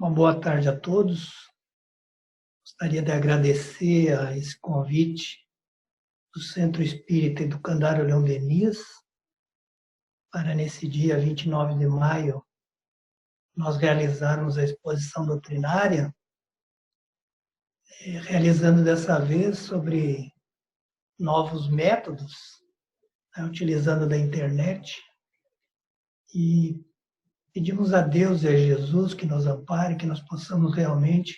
Uma boa tarde a todos. Gostaria de agradecer a esse convite do Centro Espírita Educandário Leão Denis para, nesse dia 29 de maio, nós realizarmos a exposição doutrinária, realizando dessa vez sobre novos métodos, utilizando da internet, e pedimos a Deus e a Jesus que nos ampare, que nós possamos realmente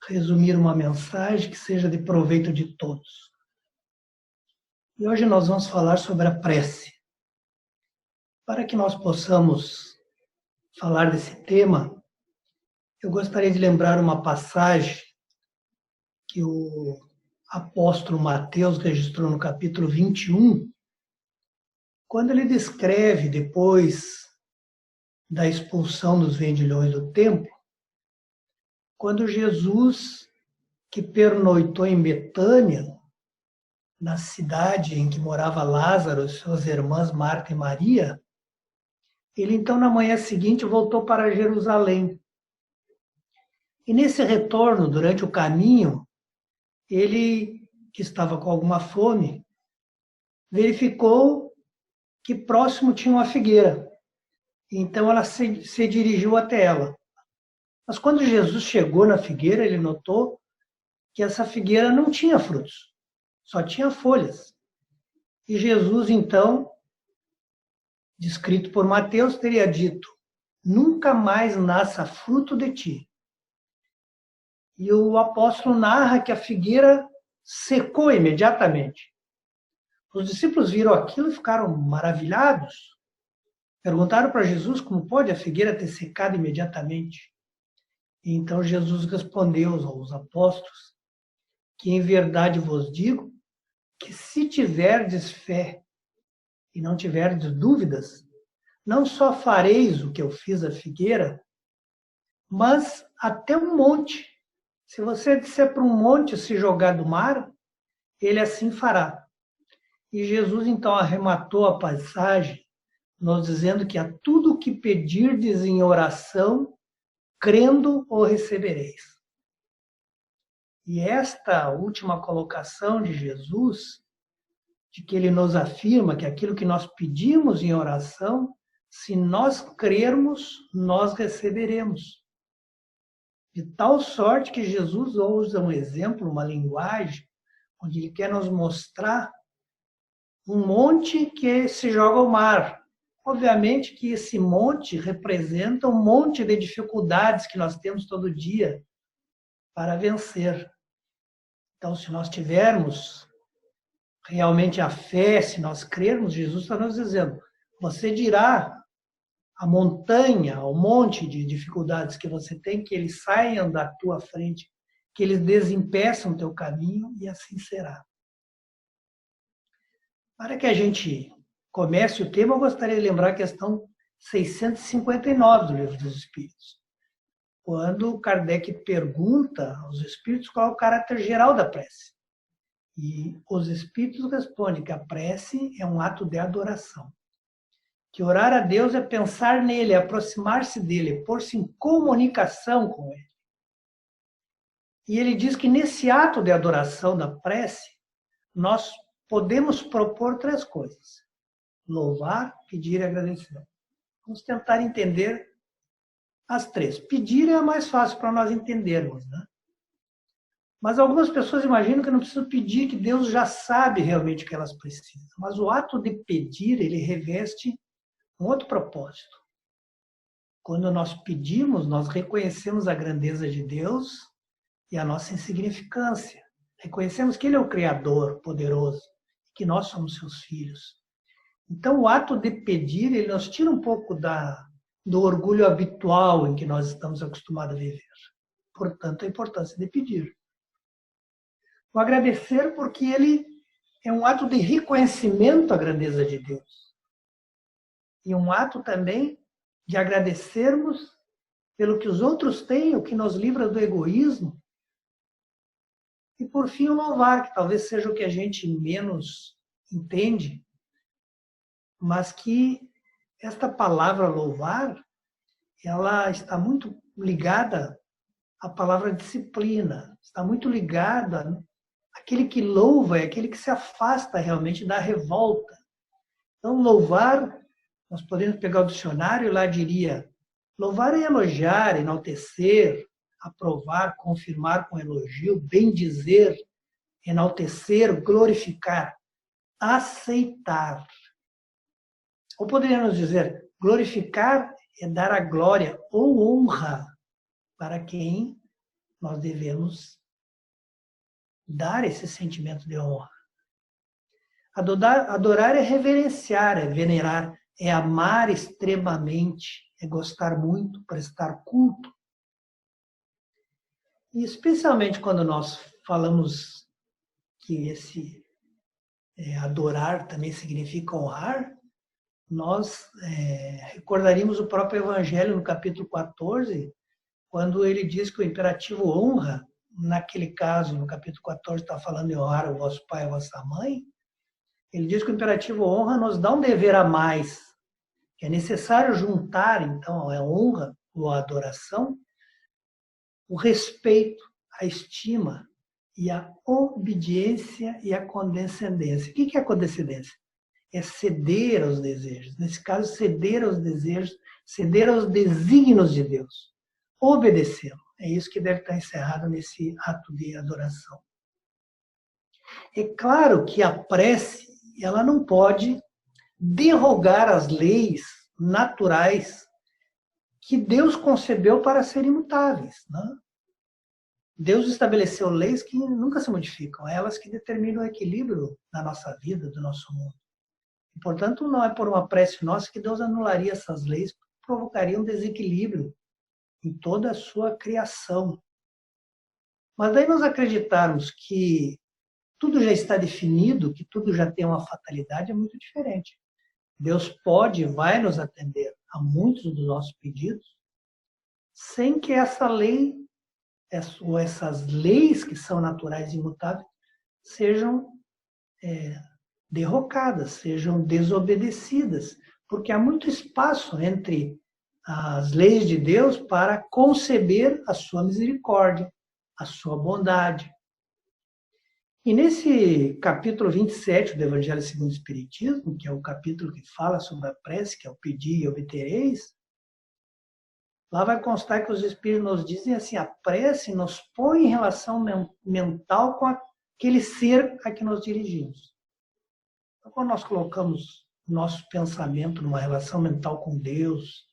resumir uma mensagem que seja de proveito de todos. E hoje nós vamos falar sobre a prece. Para que nós possamos falar desse tema, eu gostaria de lembrar uma passagem que o apóstolo Mateus registrou no capítulo 21, quando ele descreve, depois da expulsão dos vendilhões do templo, quando Jesus, que pernoitou em Betânia, na cidade em que morava Lázaro e suas irmãs Marta e Maria, ele então, na manhã seguinte, voltou para Jerusalém. E nesse retorno, durante o caminho, ele, que estava com alguma fome, verificou que próximo tinha uma figueira. Então ela se dirigiu até ela. Mas quando Jesus chegou na figueira, ele notou que essa figueira não tinha frutos, só tinha folhas. E Jesus, então, descrito por Mateus, teria dito: nunca mais nasça fruto de ti. E o apóstolo narra que a figueira secou imediatamente. Os discípulos viram aquilo e ficaram maravilhados. Perguntaram para Jesus como pode a figueira ter secado imediatamente. E então Jesus respondeu aos apóstolos que em verdade vos digo que se tiverdes fé e não tiverdes dúvidas, não só fareis o que eu fiz à figueira, mas até um monte. Se você disser para um monte se jogar do mar, ele assim fará. E Jesus então arrematou a passagem, nos dizendo que a tudo o que pedirdes em oração, crendo o recebereis. E esta última colocação de Jesus, de que ele nos afirma que aquilo que nós pedimos em oração, se nós crermos, nós receberemos. De tal sorte que Jesus usa um exemplo, uma linguagem, onde ele quer nos mostrar um monte que se joga ao mar. Obviamente que esse monte representa um monte de dificuldades que nós temos todo dia para vencer. Então, se nós tivermos realmente a fé, se nós crermos, Jesus está nos dizendo: você dirá a montanha, ao monte de dificuldades que você tem, que eles saiam da tua frente, que eles desimpeçam o teu caminho, e assim será. Para que a gente comece o tema, eu gostaria de lembrar a questão 659 do Livro dos Espíritos, quando Kardec pergunta aos espíritos qual é o caráter geral da prece. E os espíritos respondem que a prece é um ato de adoração. Que orar a Deus é pensar nele, é aproximar-se dele, pôr-se em comunicação com ele. E ele diz que nesse ato de adoração da prece, nós podemos propor três coisas: louvar, pedir e agradecer. Vamos tentar entender as três. Pedir é a mais fácil para nós entendermos, né? Mas algumas pessoas imaginam que não precisam pedir, que Deus já sabe realmente o que elas precisam. Mas o ato de pedir, ele reveste um outro propósito. Quando nós pedimos, nós reconhecemos a grandeza de Deus e a nossa insignificância. Reconhecemos que Ele é o Criador poderoso, que nós somos seus filhos. Então, o ato de pedir, ele nos tira um pouco do orgulho habitual em que nós estamos acostumados a viver. Portanto, a importância de pedir. O agradecer, porque ele é um ato de reconhecimento à grandeza de Deus. E um ato também de agradecermos pelo que os outros têm, o que nos livra do egoísmo. E, por fim, o louvar, que talvez seja o que a gente menos entende, mas que esta palavra louvar, ela está muito ligada à palavra disciplina, está muito ligada. Aquele que louva é aquele que se afasta realmente da revolta. Então, louvar, nós podemos pegar o dicionário e lá diria: louvar é elogiar, enaltecer, aprovar, confirmar com elogio, bendizer, enaltecer, glorificar, aceitar. Ou poderíamos dizer, glorificar é dar a glória ou honra para quem nós devemos dar esse sentimento de honra. Adorar é reverenciar, é venerar, é amar extremamente, é gostar muito, prestar culto. E especialmente quando nós falamos que esse adorar também significa honrar, nós recordaríamos o próprio Evangelho no capítulo 14, quando ele diz que o imperativo honra, naquele caso, no capítulo 14, está falando de honrar o vosso pai e a vossa mãe, ele diz que o imperativo honra nos dá um dever a mais, que é necessário juntar, então, a honra ou a adoração, o respeito, a estima e a obediência e a condescendência. O que é a condescendência? É ceder aos desejos. Nesse caso, ceder aos desejos, ceder aos desígnios de Deus. Obedecê-lo. É isso que deve estar encerrado nesse ato de adoração. É claro que a prece, ela não pode derrogar as leis naturais que Deus concebeu para serem imutáveis. Né? Deus estabeleceu leis que nunca se modificam, elas que determinam o equilíbrio da nossa vida, do nosso mundo. E, portanto, não é por uma prece nossa que Deus anularia essas leis, provocaria um desequilíbrio em toda a sua criação. Mas daí nós acreditarmos que tudo já está definido, que tudo já tem uma fatalidade, é muito diferente. Deus pode e vai nos atender a muitos dos nossos pedidos, sem que essa lei, ou essas leis que são naturais e imutáveis, sejam derrocadas, sejam desobedecidas, porque há muito espaço entre as leis de Deus para conceber a sua misericórdia, a sua bondade. E nesse capítulo 27 do Evangelho segundo o Espiritismo, que é o capítulo que fala sobre a prece, que é o pedir e obtereis, lá vai constar que os Espíritos nos dizem assim, a prece nos põe em relação mental com aquele ser a que nos dirigimos. Então, quando nós colocamos nosso pensamento numa relação mental com Deus,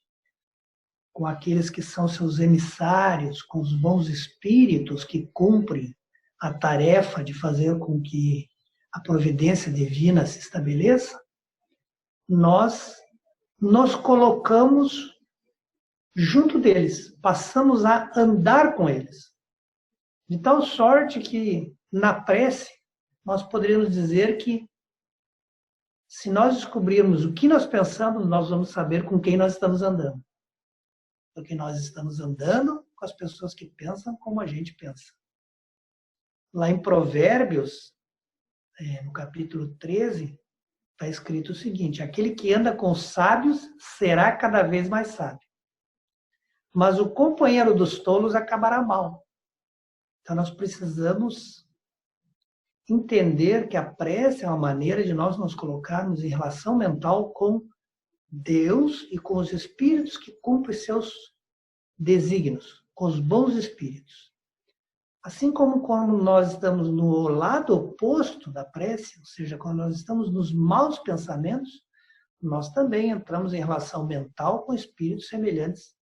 com aqueles que são seus emissários, com os bons espíritos que cumprem a tarefa de fazer com que a providência divina se estabeleça, nós nos colocamos junto deles, passamos a andar com eles. De tal sorte que, na prece, nós poderíamos dizer que, se nós descobrirmos o que nós pensamos, nós vamos saber com quem nós estamos andando. Porque nós estamos andando com as pessoas que pensam como a gente pensa. Lá em Provérbios, no capítulo 13, está escrito o seguinte: aquele que anda com os sábios será cada vez mais sábio, mas o companheiro dos tolos acabará mal. Então nós precisamos entender que a prece é uma maneira de nós nos colocarmos em relação mental com Deus e com os espíritos que cumprem seus desígnios, com os bons espíritos. Assim como quando nós estamos no lado oposto da prece, ou seja, quando nós estamos nos maus pensamentos, nós também entramos em relação mental com espíritos semelhantes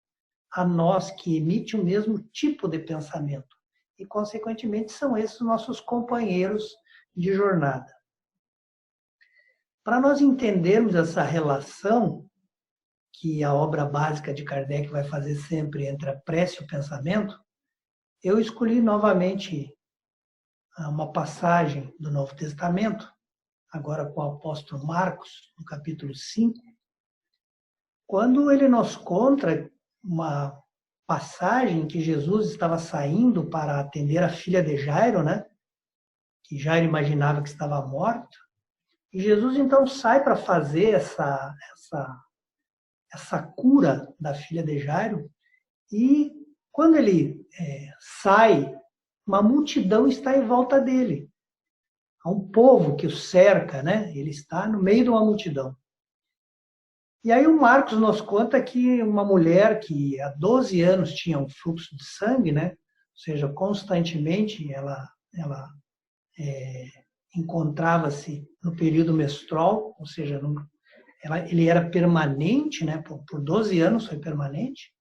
a nós, que emitem o mesmo tipo de pensamento. E, consequentemente, são esses nossos companheiros de jornada. Para nós entendermos essa relação que a obra básica de Kardec vai fazer sempre entre a prece e o pensamento, eu escolhi novamente uma passagem do Novo Testamento, agora com o apóstolo Marcos, no capítulo 5, quando ele nos conta uma passagem que Jesus estava saindo para atender a filha de Jairo, né? Que Jairo imaginava que estava morto, e Jesus então sai para fazer essa cura da filha de Jairo, e Quando ele sai, uma multidão está em volta dele. Há um povo que o cerca, né? Ele está no meio de uma multidão. E aí o Marcos nos conta que uma mulher que há 12 anos tinha um fluxo de sangue, né? Ou seja, constantemente ela encontrava-se no período menstrual, ou seja, ele era permanente, né? Por 12 anos foi permanente.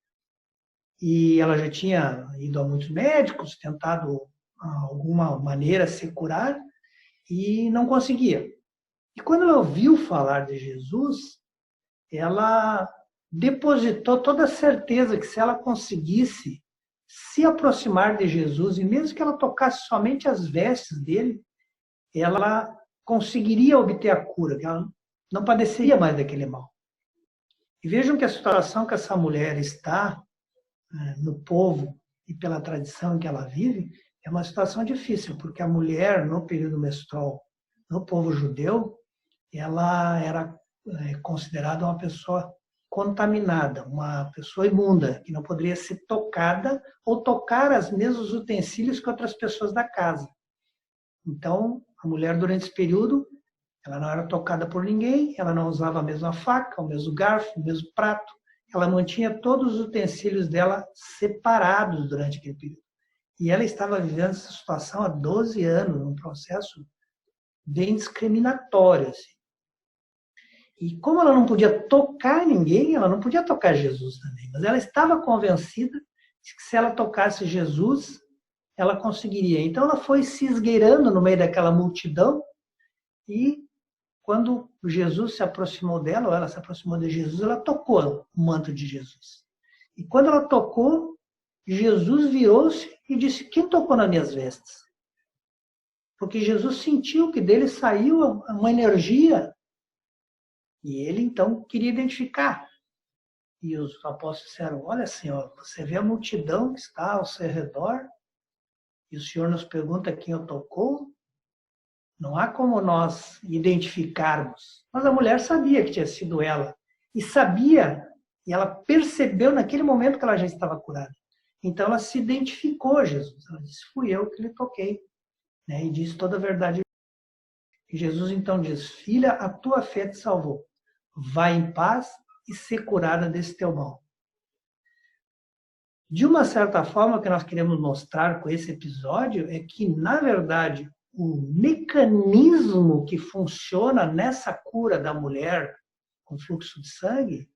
E ela já tinha ido a muitos médicos, tentado de alguma maneira se curar e não conseguia. E quando ela ouviu falar de Jesus, ela depositou toda a certeza que se ela conseguisse se aproximar de Jesus, e mesmo que ela tocasse somente as vestes dele, ela conseguiria obter a cura, que ela não padeceria mais daquele mal. E vejam que a situação que essa mulher está no povo e pela tradição em que ela vive é uma situação difícil, porque a mulher, no período menstrual, no povo judeu, ela era considerada uma pessoa contaminada, uma pessoa imunda, que não poderia ser tocada ou tocar os mesmos utensílios que outras pessoas da casa. Então, a mulher, durante esse período, ela não era tocada por ninguém, ela não usava a mesma faca, o mesmo garfo, o mesmo prato, ela mantinha todos os utensílios dela separados durante aquele período. E ela estava vivendo essa situação há 12 anos, num processo bem discriminatório. Assim. E como ela não podia tocar ninguém, ela não podia tocar Jesus também, mas ela estava convencida de que se ela tocasse Jesus, ela conseguiria. Então ela foi se esgueirando no meio daquela multidão e quando Jesus se aproximou dela, ou ela se aproximou de Jesus, ela tocou o manto de Jesus. E quando ela tocou, Jesus virou-se e disse: quem tocou nas minhas vestes? Porque Jesus sentiu que dele saiu uma energia e ele então queria identificar. E os apóstolos disseram: olha, Senhor, você vê a multidão que está ao seu redor e o Senhor nos pergunta quem o tocou? Não há como nós identificarmos. Mas a mulher sabia que tinha sido ela. E sabia, e ela percebeu naquele momento que ela já estava curada. Então ela se identificou a Jesus. Ela disse: fui eu que lhe toquei. E disse toda a verdade. E Jesus então diz: filha, a tua fé te salvou. Vai em paz e ser curada desse teu mal. De uma certa forma, o que nós queremos mostrar com esse episódio é que, na verdade, o mecanismo que funciona nessa cura da mulher com fluxo de sangue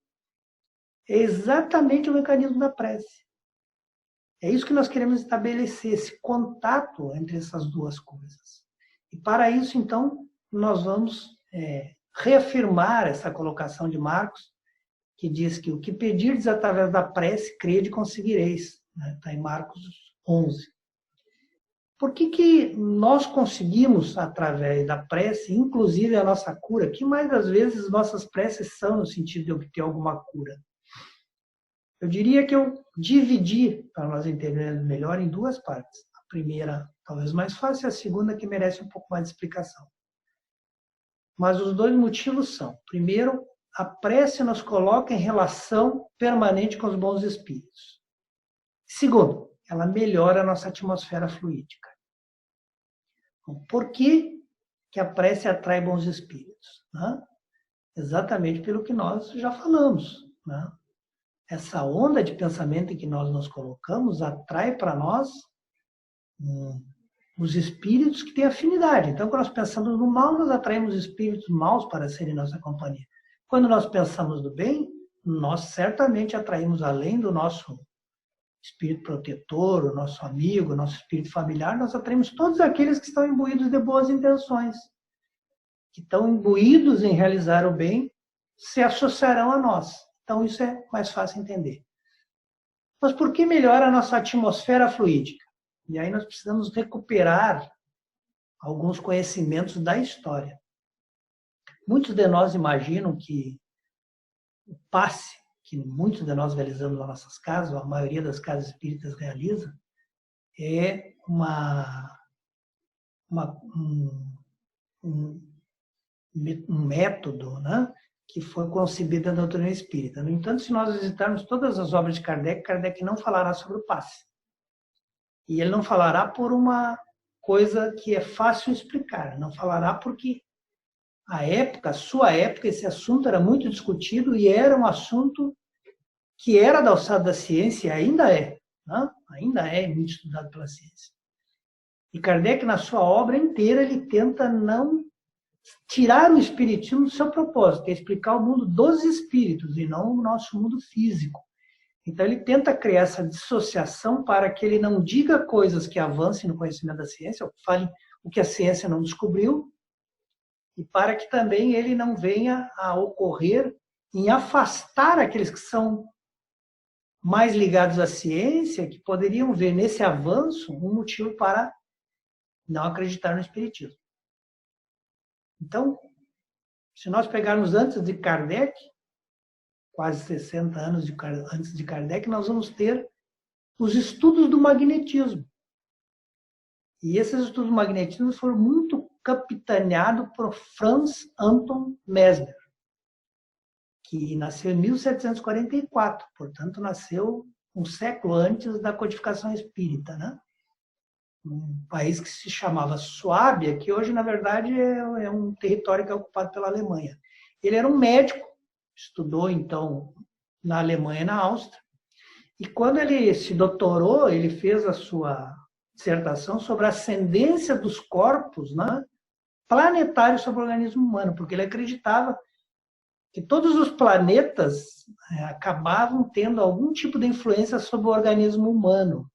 é exatamente o mecanismo da prece. É isso que nós queremos estabelecer, esse contato entre essas duas coisas. E para isso, então, nós vamos reafirmar essa colocação de Marcos, que diz que o que pedirdes através da prece, crede e conseguireis. Está em Marcos 11. Por que nós conseguimos, através da prece, inclusive a nossa cura, que mais das vezes nossas preces são no sentido de obter alguma cura? Eu diria que eu dividi, para nós entendermos melhor, em duas partes. A primeira, talvez mais fácil, e a segunda, que merece um pouco mais de explicação. Mas os dois motivos são: primeiro, a prece nos coloca em relação permanente com os bons espíritos. Segundo, ela melhora a nossa atmosfera fluídica. Por que a prece atrai bons espíritos? Exatamente pelo que nós já falamos. Essa onda de pensamento em que nós nos colocamos atrai para nós os espíritos que têm afinidade. Então, quando nós pensamos no mal, nós atraímos espíritos maus para serem nossa companhia. Quando nós pensamos no bem, nós certamente atraímos, além do nosso espírito protetor, o nosso amigo, o nosso espírito familiar, nós atraímos todos aqueles que estão imbuídos de boas intenções, que estão imbuídos em realizar o bem, se associarão a nós. Então, isso é mais fácil entender. Mas por que melhora a nossa atmosfera fluídica? E aí nós precisamos recuperar alguns conhecimentos da história. Muitos de nós imaginam que o passe que muitos de nós realizamos nas nossas casas, ou a maioria das casas espíritas realiza, é um método, que foi concebida na doutrina espírita. No entanto, se nós visitarmos todas as obras de Kardec, Kardec não falará sobre o passe. E ele não falará por uma coisa que é fácil explicar. Não falará porque a sua época, esse assunto era muito discutido e era um assunto que era da alçada da ciência, ainda é. Né? Ainda é muito estudado pela ciência. E Kardec, na sua obra inteira, ele tenta não tirar o espiritismo do seu propósito, que é explicar o mundo dos espíritos e não o nosso mundo físico. Então, ele tenta criar essa dissociação para que ele não diga coisas que avancem no conhecimento da ciência, ou fale o que a ciência não descobriu, e para que também ele não venha a ocorrer em afastar aqueles que são mais ligados à ciência, que poderiam ver nesse avanço um motivo para não acreditar no espiritismo. Então, se nós pegarmos antes de Kardec, quase 60 anos antes de Kardec, nós vamos ter os estudos do magnetismo. E esses estudos do magnetismo foram muito capitaneados por Franz Anton Mesmer, que nasceu em 1744, portanto, nasceu um século antes da codificação espírita, né? Um país que se chamava Suábia, que hoje, na verdade, é um território que é ocupado pela Alemanha. Ele era um médico, estudou, então, na Alemanha e na Áustria, e quando ele se doutorou, ele fez a sua dissertação sobre a ascendência dos corpos, né, planetários sobre o organismo humano, porque ele acreditava que todos os planetas acabavam tendo algum tipo de influência sobre o organismo humano.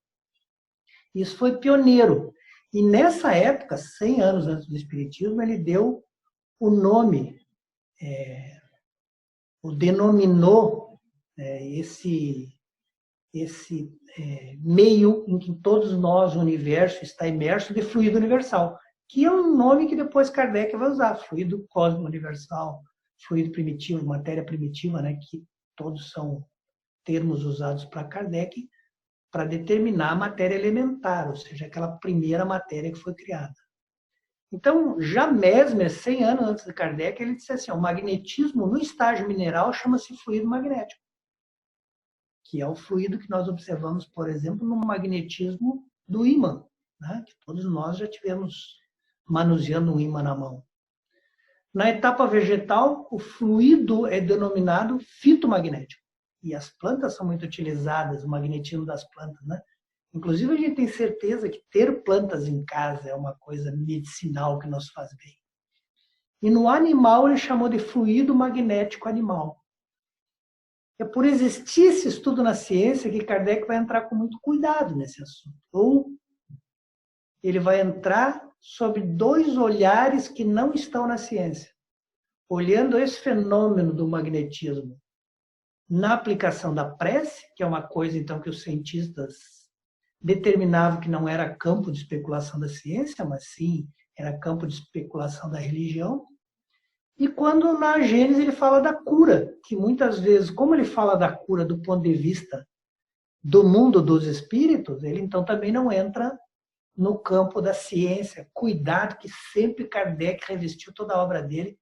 Isso foi pioneiro. E nessa época, 100 anos antes do Espiritismo, ele deu o nome, o denominou esse meio em que todos nós, o universo, está imerso de fluido universal, que é um nome que depois Kardec vai usar, fluido cósmico universal, fluido primitivo, matéria primitiva, né, que todos são termos usados para Kardec, para determinar a matéria elementar, ou seja, aquela primeira matéria que foi criada. Então, já Mesmer, 100 anos antes de Kardec, ele disse assim, o magnetismo no estágio mineral chama-se fluido magnético, que é o fluido que nós observamos, por exemplo, no magnetismo do ímã, né? Que todos nós já tivemos manuseando um ímã na mão. Na etapa vegetal, o fluido é denominado fitomagnético. E as plantas são muito utilizadas, o magnetismo das plantas, né? Inclusive, a gente tem certeza que ter plantas em casa é uma coisa medicinal que nos faz bem. E no animal, ele chamou de fluido magnético animal. É por existir esse estudo na ciência que Kardec vai entrar com muito cuidado nesse assunto. Ou ele vai entrar sobre dois olhares que não estão na ciência. Olhando esse fenômeno do magnetismo na aplicação da prece, que é uma coisa, então, que os cientistas determinavam que não era campo de especulação da ciência, mas sim era campo de especulação da religião. E quando na Gênesis ele fala da cura, que muitas vezes, como ele fala da cura do ponto de vista do mundo dos espíritos, ele então também não entra no campo da ciência. Cuidado que sempre Kardec revestiu toda a obra dele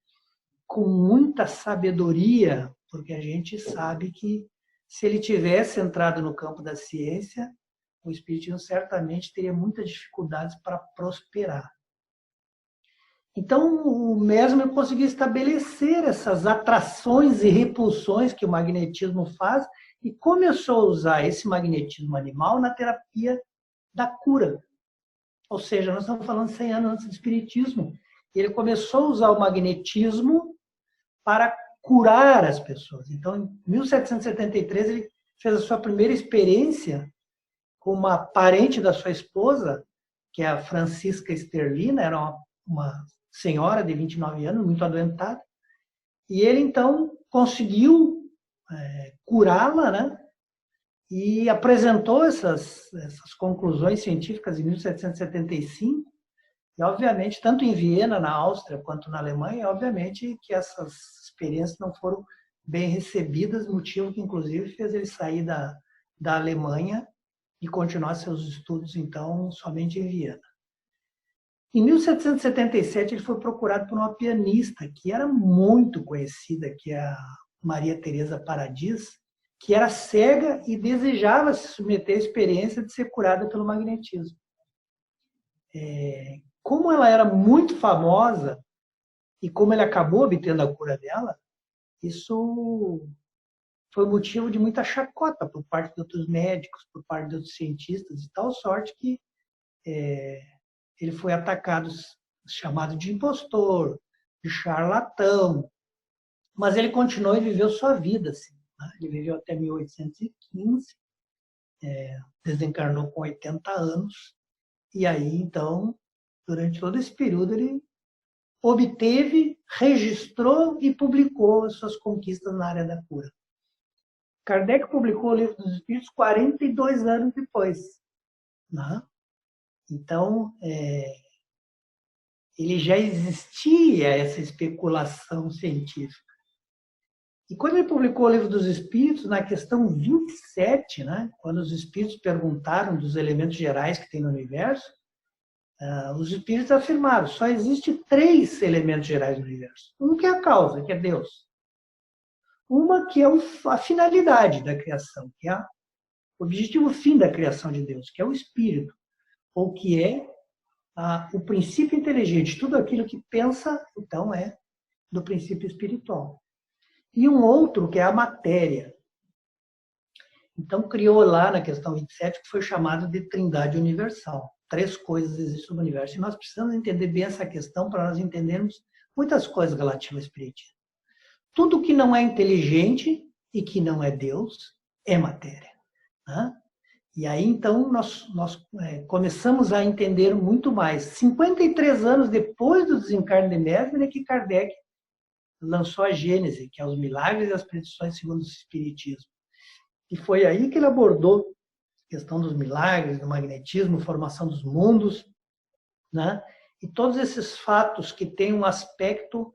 com muita sabedoria, porque a gente sabe que se ele tivesse entrado no campo da ciência, o espiritismo certamente teria muitas dificuldades para prosperar. Então, o Mesmer conseguiu estabelecer essas atrações e repulsões que o magnetismo faz e começou a usar esse magnetismo animal na terapia da cura. Ou seja, nós estamos falando 100 anos antes do espiritismo. Ele começou a usar o magnetismo para curar as pessoas. Então, em 1773, ele fez a sua primeira experiência com uma parente da sua esposa, que é a Francisca Sterlina, era uma senhora de 29 anos, muito adoentada, e ele, então, conseguiu curá-la, né? E apresentou essas conclusões científicas em 1775, e, obviamente, tanto em Viena, na Áustria, quanto na Alemanha, obviamente que essas experiências não foram bem recebidas, motivo que, inclusive, fez ele sair da Alemanha e continuar seus estudos, então, somente em Viena. Em 1777, ele foi procurado por uma pianista que era muito conhecida, que é a Maria Teresa Paradis, que era cega e desejava se submeter à experiência de ser curada pelo magnetismo. Como ela era muito famosa e como ele acabou obtendo a cura dela, isso foi motivo de muita chacota por parte de outros médicos, por parte de outros cientistas, de tal sorte que ele foi atacado, chamado de impostor, de charlatão, mas ele continuou e viveu sua vida. Assim, né? Ele viveu até 1815, desencarnou com 80 anos, e aí, então, durante todo esse período, ele obteve, registrou e publicou as suas conquistas na área da cura. Kardec publicou o Livro dos Espíritos 42 anos depois. Né? Então, ele já existia essa especulação científica. E quando ele publicou o Livro dos Espíritos, na questão 27, né, quando os espíritos perguntaram dos elementos gerais que tem no universo, os espíritos afirmaram, só existe 3 elementos gerais no universo. Um que é a causa, que é Deus. Uma que é a finalidade da criação, que é o objetivo fim da criação de Deus, que é o espírito, ou que é o princípio inteligente. Tudo aquilo que pensa, então, é do princípio espiritual. E um outro que é a matéria. Então, criou lá na questão 27, que foi chamado de Trindade Universal. 3 coisas existem no universo. E nós precisamos entender bem essa questão para nós entendermos muitas coisas relativas ao espiritismo. Tudo que não é inteligente e que não é Deus é matéria. Né? E aí, então, nós começamos a entender muito mais. 53 anos depois do desencarne de Mesmer, é que Kardec lançou a Gênese, que é os milagres e as predições segundo o Espiritismo. E foi aí que ele abordou a questão dos milagres, do magnetismo, formação dos mundos, né? E todos esses fatos que têm um aspecto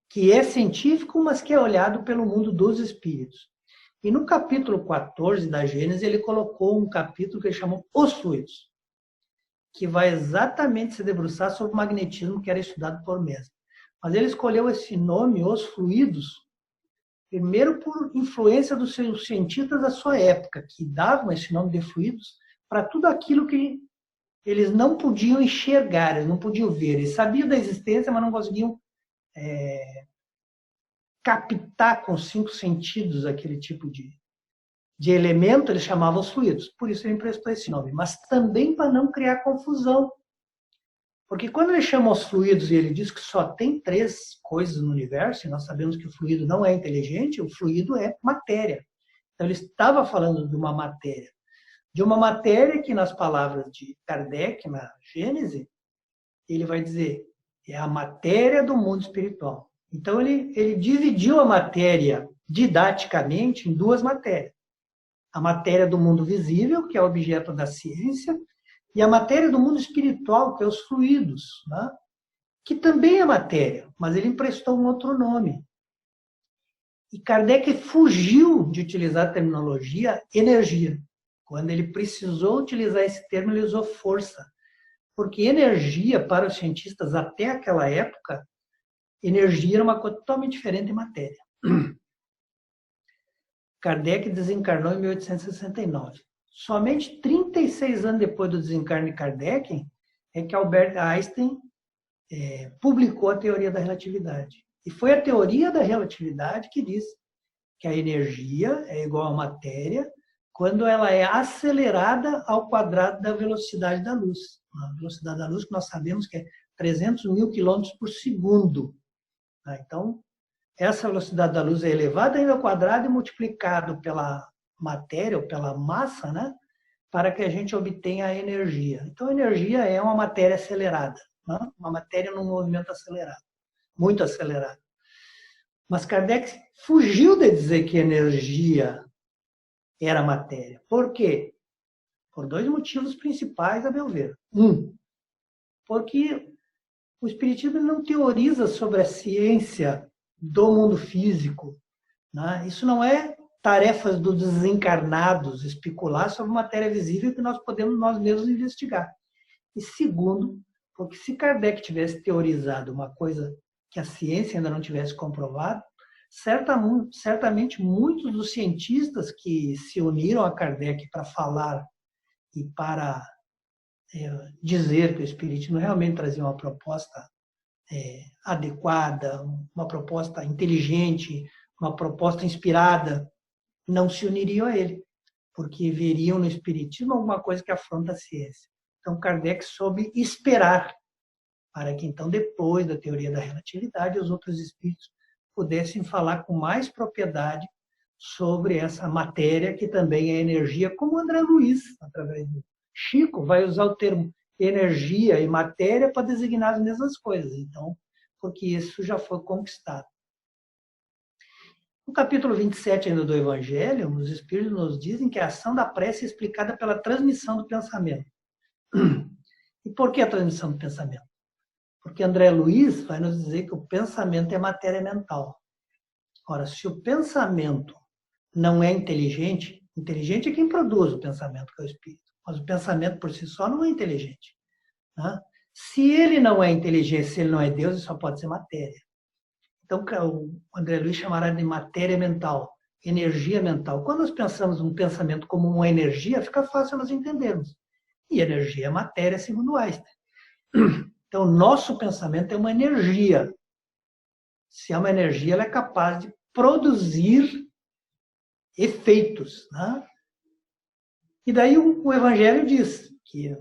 que é científico, mas que é olhado pelo mundo dos espíritos. E no capítulo 14 da Gênesis, ele colocou um capítulo que ele chamou Os Fluidos, que vai exatamente se debruçar sobre o magnetismo que era estudado por Mesmer. Mas ele escolheu esse nome, Os Fluidos, primeiro por influência dos seus cientistas da sua época, que davam esse nome de fluidos para tudo aquilo que eles não podiam enxergar, eles não podiam ver. Eles sabiam da existência, mas não conseguiam captar com 5 sentidos aquele tipo de elemento, eles chamavam os fluidos. Por isso ele emprestou esse nome. Mas também para não criar confusão. Porque quando ele chama os fluidos e ele diz que só tem 3 coisas no universo, e nós sabemos que o fluido não é inteligente, o fluido é matéria. Então ele estava falando de uma matéria. De uma matéria que, nas palavras de Kardec, na Gênese, ele vai dizer, é a matéria do mundo espiritual. Então ele dividiu a matéria didaticamente em 2 matérias. A matéria do mundo visível, que é objeto da ciência, e a matéria do mundo espiritual, que é os fluidos, né? Que também é matéria, mas ele emprestou um outro nome. E Kardec fugiu de utilizar a terminologia energia. Quando ele precisou utilizar esse termo, ele usou força. Porque energia, para os cientistas até aquela época, energia era uma coisa totalmente diferente de matéria. Kardec desencarnou em 1869. Somente 36 anos depois do desencarne de Kardec é que Albert Einstein publicou a teoria da relatividade. E foi a teoria da relatividade que diz que a energia é igual à matéria quando ela é acelerada ao quadrado da velocidade da luz. A velocidade da luz que nós sabemos que é 300 mil quilômetros por segundo. Então, essa velocidade da luz é elevada ainda ao quadrado e multiplicado pela matéria ou pela massa, né? Para que a gente obtenha a energia. Então, a energia é uma matéria acelerada, né? Uma matéria num movimento acelerado, muito acelerado. Mas Kardec fugiu de dizer que energia era matéria. Por quê? Por 2 motivos principais, a meu ver. Porque o Espiritismo não teoriza sobre a ciência do mundo físico. Né? Isso não é tarefas dos desencarnados especular sobre matéria visível que nós podemos nós mesmos investigar. E segundo, porque se Kardec tivesse teorizado uma coisa que a ciência ainda não tivesse comprovado, certamente muitos dos cientistas que se uniram a Kardec para falar e para dizer que o Espiritismo realmente trazia uma proposta adequada, uma proposta inteligente, uma proposta inspirada, não se uniriam a ele, porque veriam no Espiritismo alguma coisa que afronta a ciência. Então, Kardec soube esperar para que, então, depois da teoria da relatividade, os outros espíritos pudessem falar com mais propriedade sobre essa matéria, que também é energia, como André Luiz, através do Chico, vai usar o termo energia e matéria para designar as mesmas coisas, então, porque isso já foi conquistado. No capítulo 27 ainda do Evangelho, os Espíritos nos dizem que a ação da prece é explicada pela transmissão do pensamento. E por que a transmissão do pensamento? Porque André Luiz vai nos dizer que o pensamento é matéria mental. Ora, se o pensamento não é inteligente, inteligente é quem produz o pensamento, que é o Espírito. Mas o pensamento por si só não é inteligente. Né? Se ele não é inteligente, se ele não é Deus, ele só pode ser matéria. Então, o André Luiz chamará de matéria mental, energia mental. Quando nós pensamos um pensamento como uma energia, fica fácil nós entendermos. E energia é matéria, segundo Einstein. Então, nosso pensamento é uma energia. Se é uma energia, ela é capaz de produzir efeitos. Né? E daí o Evangelho diz que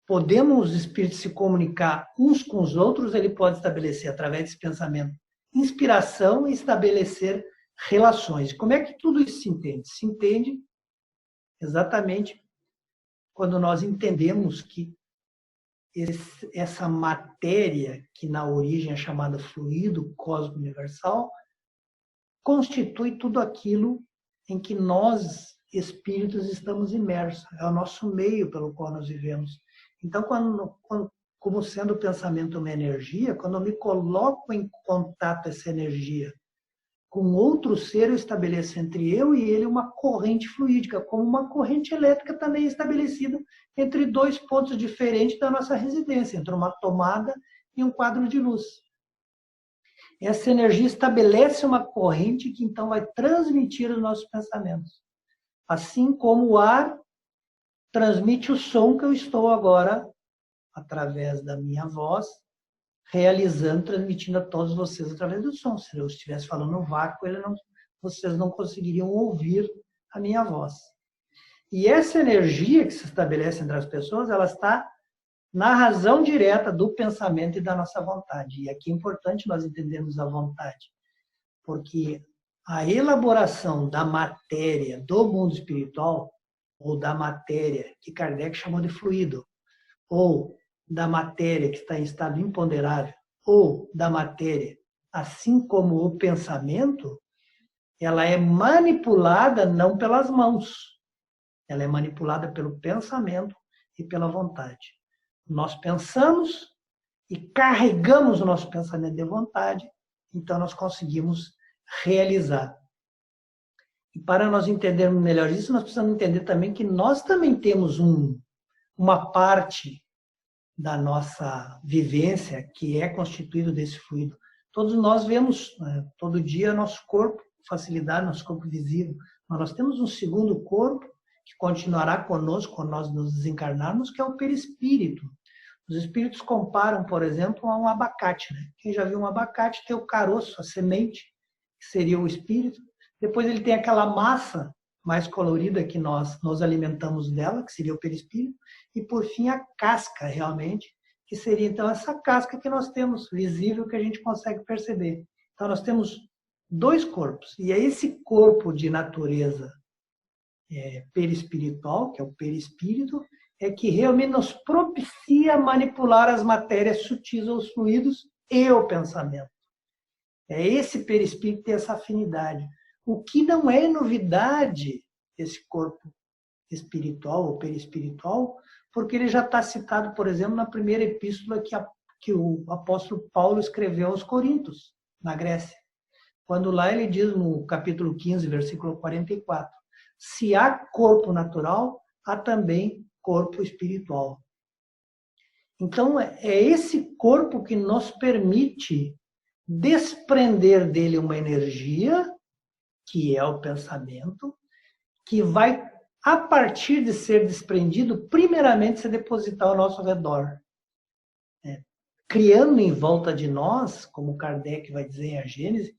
podemos os espíritos se comunicar uns com os outros, ele pode estabelecer, através desse pensamento, inspiração e estabelecer relações. Como é que tudo isso se entende? Se entende exatamente quando nós entendemos que essa matéria, que na origem é chamada fluido cósmico universal, constitui tudo aquilo em que nós, espíritos, estamos imersos. É o nosso meio pelo qual nós vivemos. Então, como sendo o pensamento uma energia, quando eu me coloco em contato essa energia com outro ser, eu estabeleço entre eu e ele uma corrente fluídica, como uma corrente elétrica também estabelecida entre dois pontos diferentes da nossa residência, entre uma tomada e um quadro de luz. Essa energia estabelece uma corrente que então vai transmitir os nossos pensamentos. Assim como o ar transmite o som que eu estou agora, através da minha voz, realizando, transmitindo a todos vocês através do som. Se eu estivesse falando no vácuo, vocês não conseguiriam ouvir a minha voz. E essa energia que se estabelece entre as pessoas, ela está na razão direta do pensamento e da nossa vontade. E aqui é importante nós entendermos a vontade, porque a elaboração da matéria do mundo espiritual, ou da matéria que Kardec chamou de fluido, ou da matéria que está em estado imponderável, ou da matéria, assim como o pensamento, ela é manipulada não pelas mãos, ela é manipulada pelo pensamento e pela vontade. Nós pensamos e carregamos o nosso pensamento de vontade, então nós conseguimos realizar. E para nós entendermos melhor isso, nós precisamos entender também que nós também temos uma parte da nossa vivência que é constituído desse fluido. Todos nós vemos, né, todo dia, nosso corpo, facilidade, nosso corpo visível. Mas nós temos um segundo corpo que continuará conosco quando nós nos desencarnarmos, que é o perispírito. Os espíritos comparam, por exemplo, a um abacate. Né? Quem já viu um abacate tem o caroço, a semente, que seria o espírito. Depois ele tem aquela massa mais colorida que nós nos alimentamos dela, que seria o perispírito. E, por fim, a casca, realmente, que seria, então, essa casca que nós temos, visível, que a gente consegue perceber. Então, nós temos dois corpos. E é esse corpo de natureza perispiritual, que é o perispírito, é que realmente nos propicia manipular as matérias sutis ou os fluidos e o pensamento. É esse perispírito que tem essa afinidade. O que não é novidade, esse corpo espiritual ou perispiritual, porque ele já está citado, por exemplo, na primeira epístola que o apóstolo Paulo escreveu aos Coríntios, na Grécia. Quando lá ele diz no capítulo 15, versículo 44, se há corpo natural, há também corpo espiritual. Então, é esse corpo que nos permite desprender dele uma energia, que é o pensamento, que vai, a partir de ser desprendido, primeiramente se depositar ao nosso redor. Criando em volta de nós, como Kardec vai dizer em A Gênese,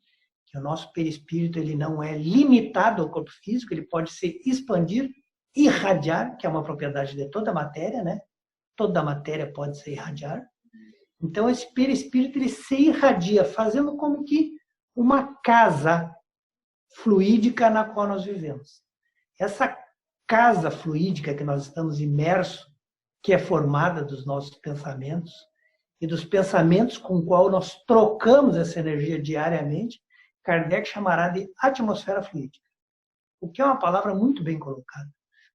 que o nosso perispírito ele não é limitado ao corpo físico, ele pode se expandir, irradiar, que é uma propriedade de toda a matéria, né? Toda a matéria pode se irradiar. Então, esse perispírito ele se irradia, fazendo como que uma casa fluídica na qual nós vivemos. Essa casa fluídica que nós estamos imersos, que é formada dos nossos pensamentos, e dos pensamentos com o qual nós trocamos essa energia diariamente, Kardec chamará de atmosfera fluídica. O que é uma palavra muito bem colocada,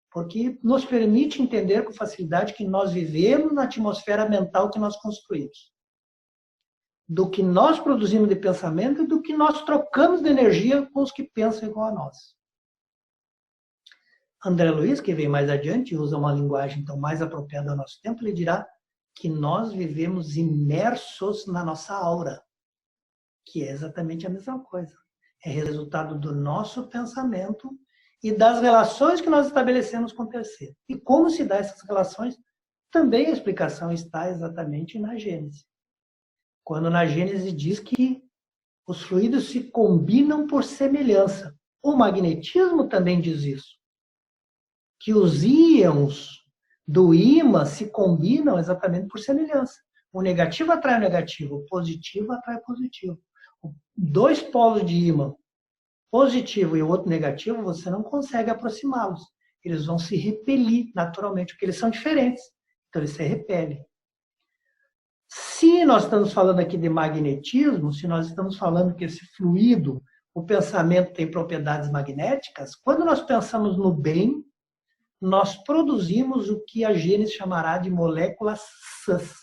porque nos permite entender com facilidade que nós vivemos na atmosfera mental que nós construímos. Do que nós produzimos de pensamento e do que nós trocamos de energia com os que pensam igual a nós. André Luiz, que vem mais adiante, usa uma linguagem então mais apropriada ao nosso tempo, ele dirá que nós vivemos imersos na nossa aura, que é exatamente a mesma coisa. É resultado do nosso pensamento e das relações que nós estabelecemos com o terceiro. E como se dá essas relações? Também a explicação está exatamente na Gênese. Quando na Gênese diz que os fluidos se combinam por semelhança. O magnetismo também diz isso. Que os íons do ímã se combinam exatamente por semelhança. O negativo atrai o negativo, o positivo atrai o positivo. Dois polos de ímã, positivo e o outro negativo, você não consegue aproximá-los. Eles vão se repelir naturalmente, porque eles são diferentes. Então eles se repelem. Se nós estamos falando aqui de magnetismo, se nós estamos falando que esse fluido, o pensamento tem propriedades magnéticas, quando nós pensamos no bem, nós produzimos o que a Gênese chamará de moléculas sãs.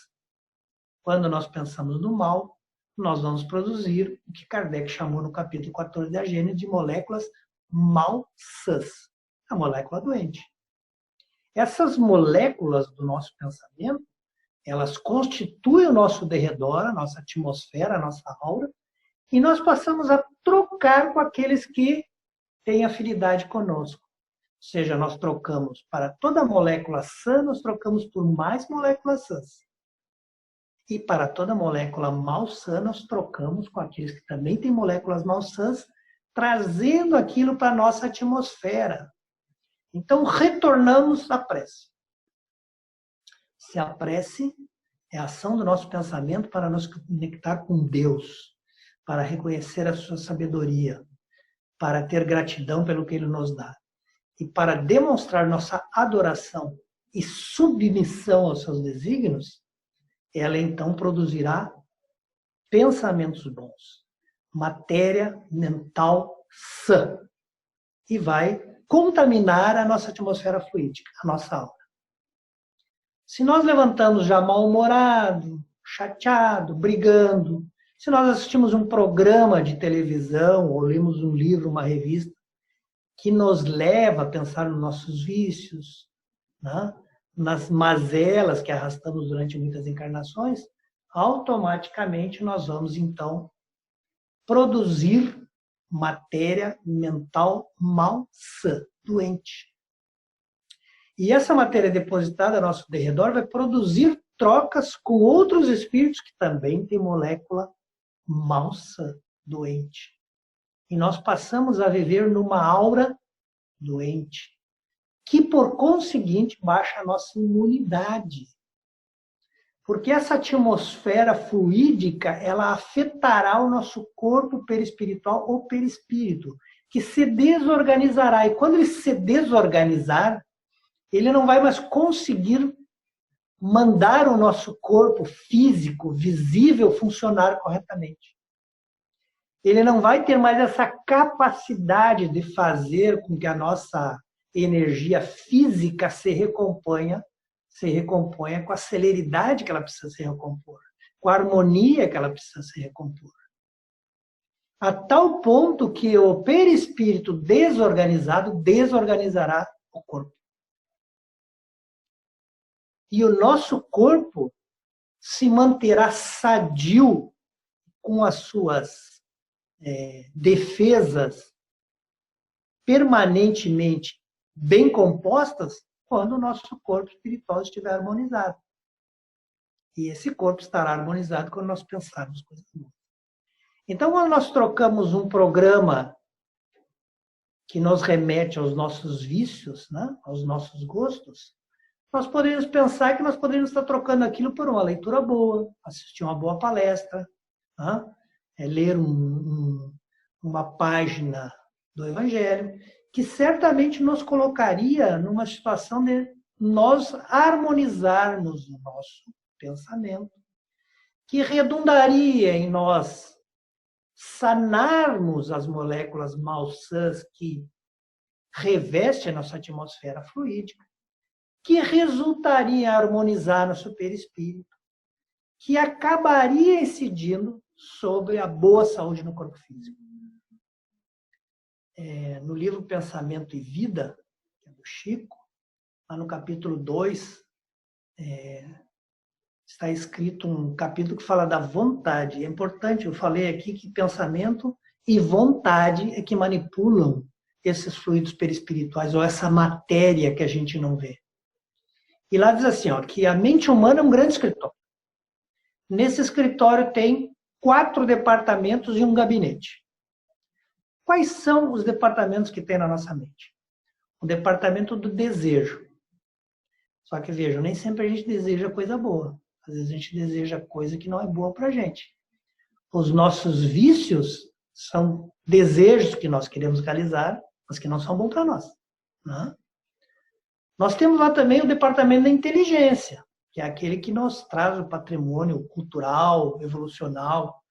Quando nós pensamos no mal, nós vamos produzir o que Kardec chamou no capítulo 14 da Gênese de moléculas malsãs, a molécula doente. Essas moléculas do nosso pensamento, elas constituem o nosso derredor, a nossa atmosfera, a nossa aura, e nós passamos a trocar com aqueles que têm afinidade conosco. Ou seja, nós trocamos para toda molécula sã, nós trocamos por mais moléculas sãs. E para toda molécula malsã, nós trocamos com aqueles que também têm moléculas malsãs, trazendo aquilo para a nossa atmosfera. Então, retornamos à prece. Se a prece é a ação do nosso pensamento para nos conectar com Deus, para reconhecer a sua sabedoria, para ter gratidão pelo que Ele nos dá. E para demonstrar nossa adoração e submissão aos seus desígnios, ela então produzirá pensamentos bons, matéria mental sã, e vai contaminar a nossa atmosfera fluídica, a nossa aura. Se nós levantamos já mal-humorado, chateado, brigando, se nós assistimos um programa de televisão ou lemos um livro, uma revista, que nos leva a pensar nos nossos vícios, né? Nas mazelas que arrastamos durante muitas encarnações, automaticamente nós vamos, então, produzir matéria mental malsã, doente. E essa matéria depositada ao nosso derredor vai produzir trocas com outros espíritos que também têm molécula malsã, doente. E nós passamos a viver numa aura doente, que por conseguinte baixa a nossa imunidade. Porque essa atmosfera fluídica, ela afetará o nosso corpo perispiritual ou perispírito, que se desorganizará. E quando ele se desorganizar, ele não vai mais conseguir mandar o nosso corpo físico, visível, funcionar corretamente. Ele não vai ter mais essa capacidade de fazer com que a nossa energia física se recomponha com a celeridade que ela precisa se recompor, com a harmonia que ela precisa se recompor. A tal ponto que o perispírito desorganizado desorganizará o corpo. E o nosso corpo, se manterá sadio com as suas defesas permanentemente bem compostas quando o nosso corpo espiritual estiver harmonizado. E esse corpo estará harmonizado quando nós pensarmos coisas boas. Então, quando nós trocamos um programa que nos remete aos nossos vícios, né, aos nossos gostos, nós poderíamos pensar que nós poderíamos estar trocando aquilo por uma leitura boa, assistir uma boa palestra, né, ler uma página do Evangelho, que certamente nos colocaria numa situação de nós harmonizarmos o nosso pensamento, que redundaria em nós sanarmos as moléculas malsãs que revestem a nossa atmosfera fluídica, que resultaria em harmonizar nosso perispírito, que acabaria incidindo sobre a boa saúde no corpo físico. No livro Pensamento e Vida, que é do Chico, lá no capítulo 2, está escrito um capítulo que fala da vontade. É importante, eu falei aqui que pensamento e vontade é que manipulam esses fluidos perispirituais, ou essa matéria que a gente não vê. E lá diz assim, ó, que a mente humana é um grande escritório. Nesse escritório tem 4 departamentos e um gabinete. Quais são os departamentos que tem na nossa mente? O departamento do desejo. Só que, vejam, nem sempre a gente deseja coisa boa. Às vezes a gente deseja coisa que não é boa para a gente. Os nossos vícios são desejos que nós queremos realizar, mas que não são bons para nós. Né? Nós temos lá também o departamento da inteligência, que é aquele que nos traz o patrimônio cultural, evolucional,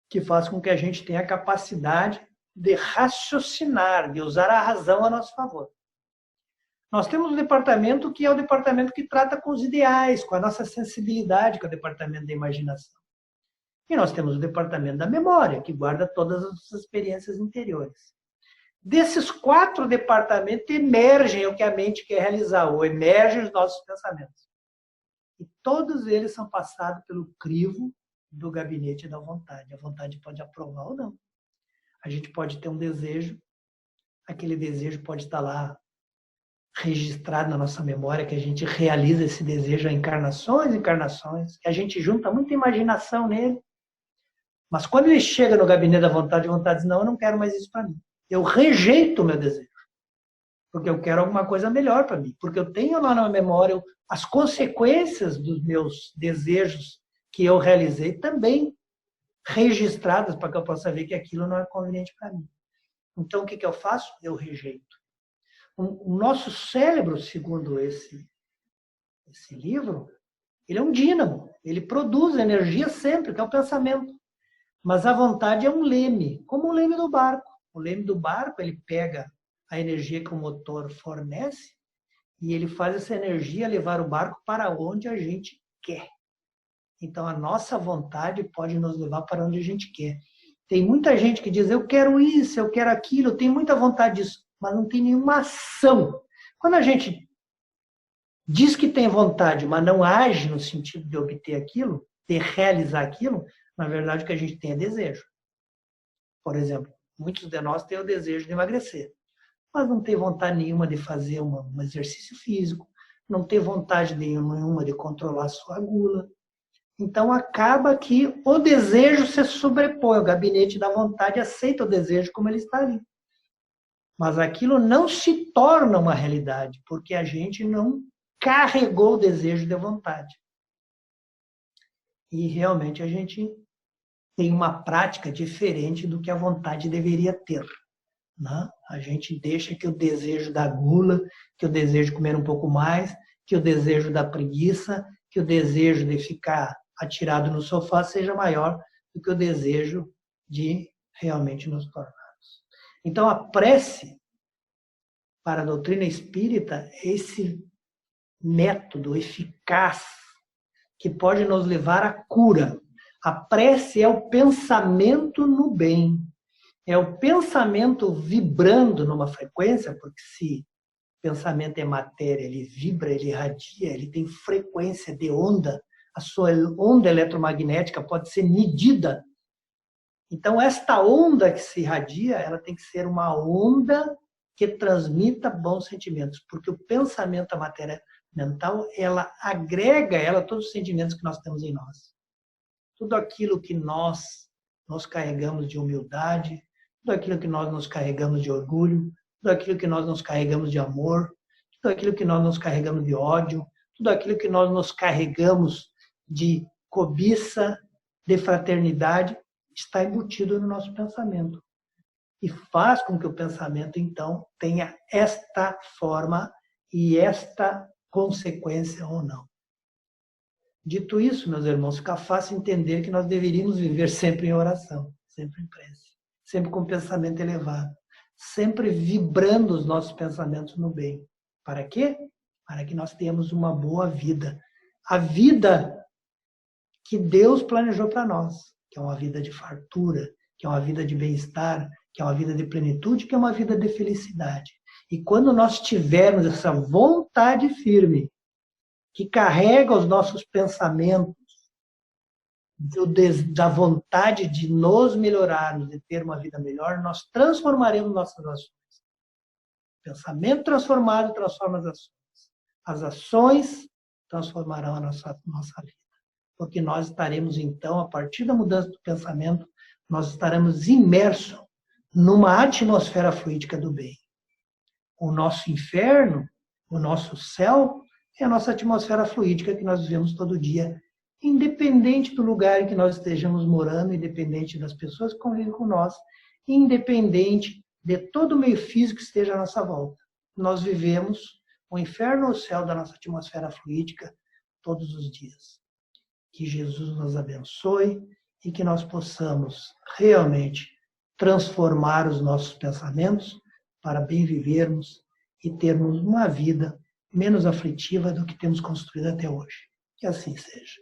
que faz com que a gente tenha a capacidade de raciocinar, de usar a razão a nosso favor. Nós temos um departamento que é o departamento que trata com os ideais, com a nossa sensibilidade, que é o departamento da imaginação. E nós temos o departamento da memória, que guarda todas as nossas experiências interiores. Desses 4 departamentos emergem o que a mente quer realizar, ou emergem os nossos pensamentos. E todos eles são passados pelo crivo do gabinete da vontade. A vontade pode aprovar ou não. A gente pode ter um desejo, aquele desejo pode estar lá registrado na nossa memória, que a gente realiza esse desejo há encarnações, que a gente junta muita imaginação nele. Mas quando ele chega no gabinete da vontade, a vontade diz, não, eu não quero mais isso para mim. Eu rejeito o meu desejo. Porque eu quero alguma coisa melhor para mim. Porque eu tenho lá na memória as consequências dos meus desejos que eu realizei também registradas para que eu possa ver que aquilo não é conveniente para mim. Então, o que eu faço? Eu rejeito. O nosso cérebro, segundo esse livro, ele é um dínamo. Ele produz energia sempre, que é o pensamento. Mas a vontade é um leme, como o leme do barco. O leme do barco, ele pega a energia que o motor fornece e ele faz essa energia levar o barco para onde a gente quer. Então, a nossa vontade pode nos levar para onde a gente quer. Tem muita gente que diz, eu quero isso, eu quero aquilo, eu tenho muita vontade disso, mas não tem nenhuma ação. Quando a gente diz que tem vontade, mas não age no sentido de obter aquilo, de realizar aquilo, na verdade o que a gente tem é desejo. Por exemplo, muitos de nós têm o desejo de emagrecer, mas não tem vontade nenhuma de fazer um exercício físico, não tem vontade nenhuma de controlar a sua gula. Então, acaba que o desejo se sobrepõe, o gabinete da vontade aceita o desejo como ele está ali. Mas aquilo não se torna uma realidade, porque a gente não carregou o desejo de vontade. E realmente a gente tem uma prática diferente do que a vontade deveria ter. Né? A gente deixa que o desejo da gula, que o desejo de comer um pouco mais, que o desejo da preguiça, que o desejo de ficar atirado no sofá seja maior do que o desejo de realmente nos tornarmos. Então, a prece para a doutrina espírita é esse método eficaz que pode nos levar à cura. A prece é o pensamento no bem. É o pensamento vibrando numa frequência, porque se pensamento é matéria, ele vibra, ele irradia, ele tem frequência de onda a sua onda eletromagnética pode ser medida. Então, esta onda que se irradia, ela tem que ser uma onda que transmita bons sentimentos, porque o pensamento, a matéria mental, ela agrega ela todos os sentimentos que nós temos em nós. Tudo aquilo que nós nos carregamos de humildade, tudo aquilo que nós nos carregamos de orgulho, tudo aquilo que nós nos carregamos de amor, tudo aquilo que nós nos carregamos de ódio, tudo aquilo que nós nos carregamos de cobiça, de fraternidade, está embutido no nosso pensamento. E faz com que o pensamento, então, tenha esta forma e esta consequência ou não. Dito isso, meus irmãos, fica fácil entender que nós deveríamos viver sempre em oração, sempre em prece, sempre com pensamento elevado, sempre vibrando os nossos pensamentos no bem. Para quê? Para que nós tenhamos uma boa vida. A vida que Deus planejou para nós, que é uma vida de fartura, que é uma vida de bem-estar, que é uma vida de plenitude, que é uma vida de felicidade. E quando nós tivermos essa vontade firme, que carrega os nossos pensamentos, da vontade de nos melhorarmos, de ter uma vida melhor, nós transformaremos nossas ações. O pensamento transformado transforma as ações. As ações transformarão a nossa vida. Porque nós estaremos, então, a partir da mudança do pensamento, nós estaremos imersos numa atmosfera fluídica do bem. O nosso inferno, o nosso céu, é a nossa atmosfera fluídica que nós vivemos todo dia, independente do lugar em que nós estejamos morando, independente das pessoas que convivem com nós, independente de todo o meio físico que esteja à nossa volta. Nós vivemos o inferno ou o céu da nossa atmosfera fluídica todos os dias. Que Jesus nos abençoe e que nós possamos realmente transformar os nossos pensamentos para bem vivermos e termos uma vida menos aflitiva do que temos construído até hoje. Que assim seja.